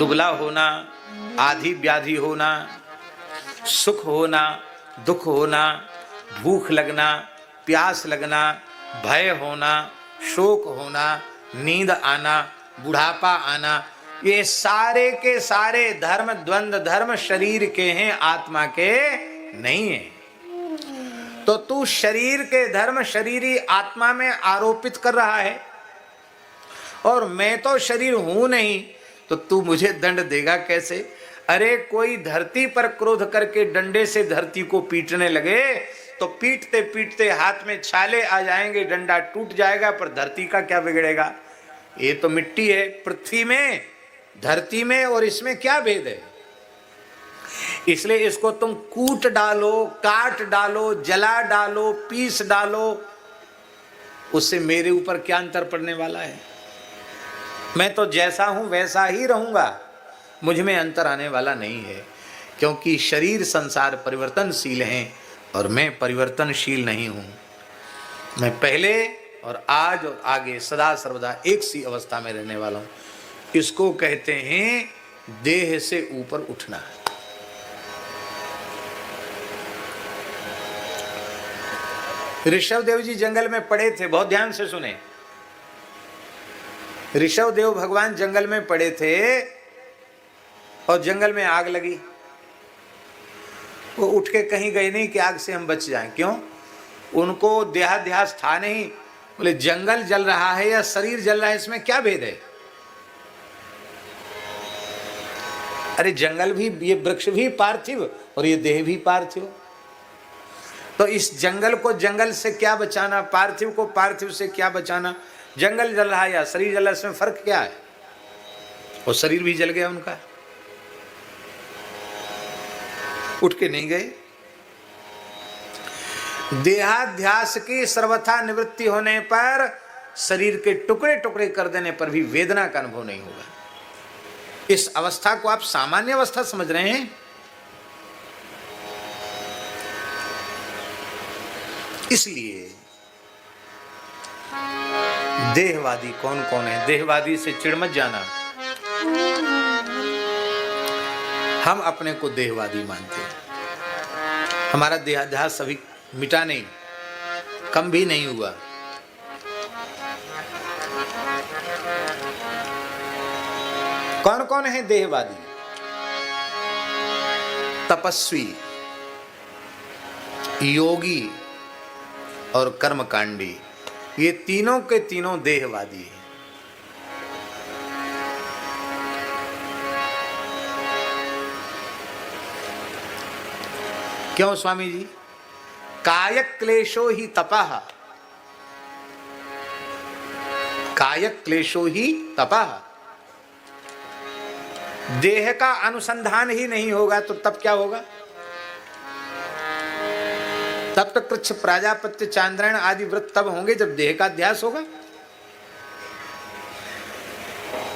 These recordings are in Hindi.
दुबला होना, आधी व्याधि होना, सुख होना, दुख होना, भूख लगना, प्यास लगना, भय होना, शोक होना, नींद आना, बुढ़ापा आना, ये सारे के सारे धर्म द्वंद्व धर्म शरीर के हैं, आत्मा के नहीं है। तो तू शरीर के धर्म शरीरी आत्मा में आरोपित कर रहा है और मैं तो शरीर हूं नहीं, तो तू मुझे दंड देगा कैसे? अरे कोई धरती पर क्रोध करके डंडे से धरती को पीटने लगे तो पीटते पीटते हाथ में छाले आ जाएंगे, डंडा टूट जाएगा, पर धरती का क्या बिगड़ेगा? ये तो मिट्टी है। पृथ्वी में, धरती में और इसमें क्या भेद है? इसलिए इसको तुम कूट डालो, काट डालो, जला डालो, पीस डालो, उससे मेरे ऊपर क्या अंतर पड़ने वाला है? मैं तो जैसा हूं वैसा ही रहूंगा, मुझ में अंतर आने वाला नहीं है, क्योंकि शरीर संसार परिवर्तनशील हैं और मैं परिवर्तनशील नहीं हूं। मैं पहले और आज और आगे सदा सर्वदा एक सी अवस्था में रहने वाला हूं। इसको कहते हैं देह से ऊपर उठना। ऋषभदेव जी जंगल में पड़े थे, बहुत ध्यान से सुने। ऋषभदेव भगवान जंगल में पड़े थे और जंगल में आग लगी। वो उठ के कहीं गए नहीं कि आग से हम बच जाएं। क्यों? उनको देहाध्यास था नहीं। बोले जंगल जल रहा है या शरीर जल रहा है, इसमें क्या भेद है? अरे जंगल भी, ये वृक्ष भी पार्थिव और ये देह भी पार्थिव। तो इस जंगल को जंगल से क्या बचाना, पार्थिव को पार्थिव से क्या बचाना? जंगल जल रहा है या शरीर जल रहा है, इसमें फर्क क्या है? और शरीर भी जल गया उनका, उठ के नहीं गए। देहाध्यास की सर्वथा निवृत्ति होने पर, शरीर के टुकड़े टुकड़े कर देने पर भी वेदना का अनुभव नहीं होगा। इस अवस्था को आप सामान्य अवस्था समझ रहे हैं। इसलिए देहवादी कौन कौन है? देहवादी से चिढ़ मत जाना। हम अपने को देहवादी मानते हैं। हमारा देहाध्यास अभी मिटा नहीं, कम भी नहीं हुआ। कौन कौन है देहवादी? तपस्वी, योगी और कर्मकांडी, ये तीनों के तीनों देहवादी हैं। क्यों स्वामी जी? कायक क्लेशो ही तपः, कायक क्लेशो ही तपः। देह का अनुसंधान ही नहीं होगा तो तब क्या होगा? तब तक कृच्छ प्राजापत्य चांद्रायण आदि व्रत तब होंगे जब देह का अध्यास होगा।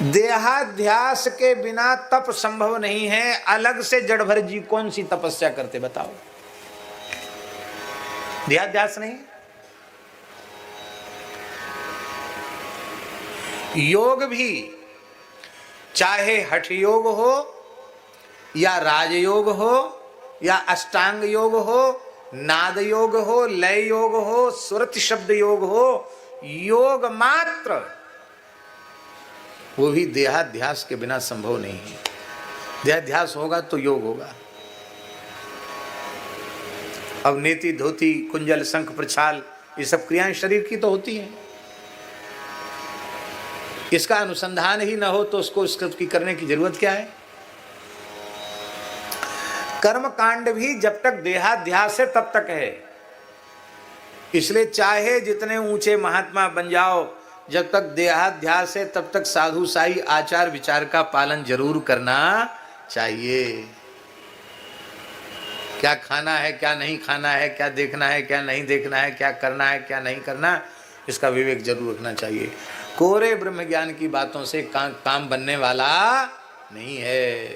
देहाध्यास के बिना तप संभव नहीं है। अलग से जड़भर जी कौन सी तपस्या करते बताओ? देहाध्यास नहीं। योग भी चाहे हठ योग हो या राजयोग हो या अष्टांग योग हो, नाद योग हो, लय योग हो, सुरति शब्द योग हो, योग मात्र, वो भी देहाध्यास के बिना संभव नहीं है। देहाध्यास होगा तो योग होगा। अब नेति धोती कुंजल शंख प्रछाल ये सब क्रियाएं शरीर की तो होती हैं। इसका अनुसंधान ही ना हो तो उसको इसकी करने की जरूरत क्या है? कर्म कांड भी जब तक देहाध्यास है तब तक है। इसलिए चाहे जितने ऊंचे महात्मा बन जाओ, जब तक देहाध्यास है तब तक साधु साई आचार विचार का पालन जरूर करना चाहिए। क्या खाना है, क्या नहीं खाना है, क्या देखना है, क्या नहीं देखना है, क्या करना है, क्या नहीं करना, इसका विवेक जरूर रखना चाहिए। कोरे ब्रह्म ज्ञान की बातों से काम बनने वाला नहीं है।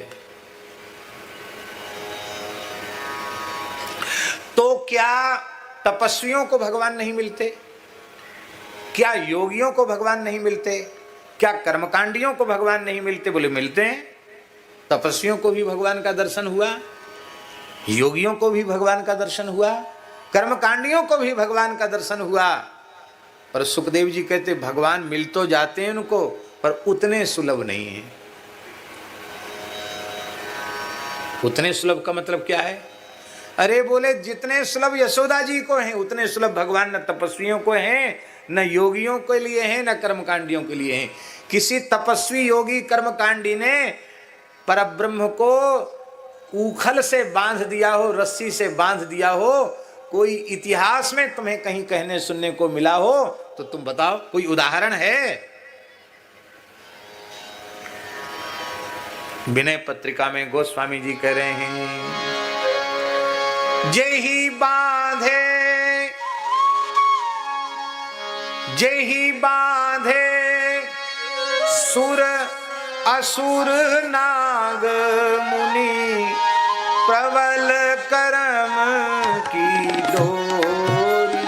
तो क्या तपस्वियों को भगवान नहीं मिलते? क्या योगियों को भगवान नहीं मिलते? क्या कर्मकांडियों को भगवान नहीं मिलते? बोले मिलते हैं। तपस्वियों को भी भगवान का दर्शन हुआ, योगियों को भी भगवान का दर्शन हुआ, कर्मकांडियों को भी भगवान का दर्शन हुआ। पर सुखदेव जी कहते भगवान मिल तो जाते हैं उनको, पर उतने सुलभ नहीं है। उतने सुलभ का मतलब क्या है? अरे बोले जितने सुलभ यशोदा जी को हैं उतने सुलभ भगवान न तपस्वियों को हैं, न योगियों के लिए हैं, न कर्मकांडियों के लिए हैं। किसी तपस्वी योगी कर्मकांडी ने परब्रह्म को ऊखल से बांध दिया हो, रस्सी से बांध दिया हो, कोई इतिहास में तुम्हें कहीं कहने सुनने को मिला हो तो तुम बताओ, कोई उदाहरण है? विनय पत्रिका में गोस्वामी जी कह रहे हैं, जेहि बांधे सुर असुर नाग मुनि प्रबल कर्म की डोरी।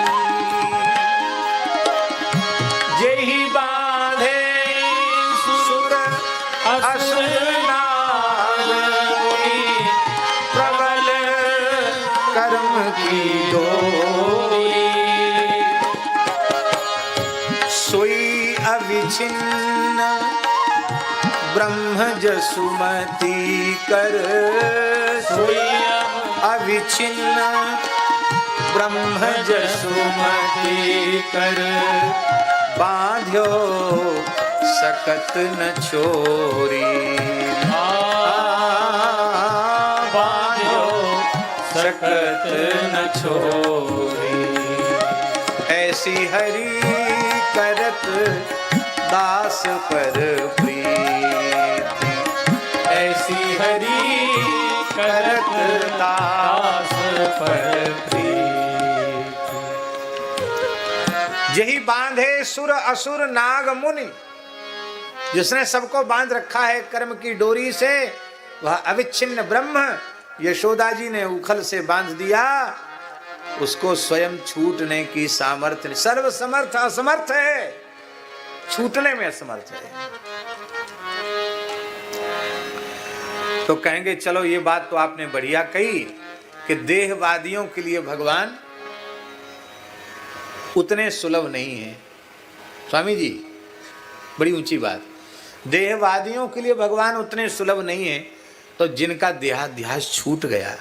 जेहि बांधे सुर असुर नाग मुनि प्रबल कर्म की डोरी। सोई अविच्छिन्न ब्रह्म जसुमति कर, सोई अविच्छिन्न ब्रह्म जसुमति कर, बांध्यो सकत न छोरी। बांध्यो सकत न छोरी। ऐसी हरि करत दास पर प्रीति, ऐसी हरि करत दास पर प्रीति। यही बांधे सुर असुर नाग मुनि, जिसने सबको बांध रखा है कर्म की डोरी से, वह अविच्छिन्न ब्रह्म यशोदा जी ने उखल से बांध दिया। उसको स्वयं छूटने की सामर्थ्य, सर्व समर्थ असमर्थ है, छूटने में असमर्थ है। तो कहेंगे चलो ये बात तो आपने बढ़िया कही कि देहवादियों के लिए भगवान उतने सुलभ नहीं है। स्वामी जी बड़ी ऊंची बात, देहवादियों के लिए भगवान उतने सुलभ नहीं है। तो जिनका देहाध्यास छूट गया,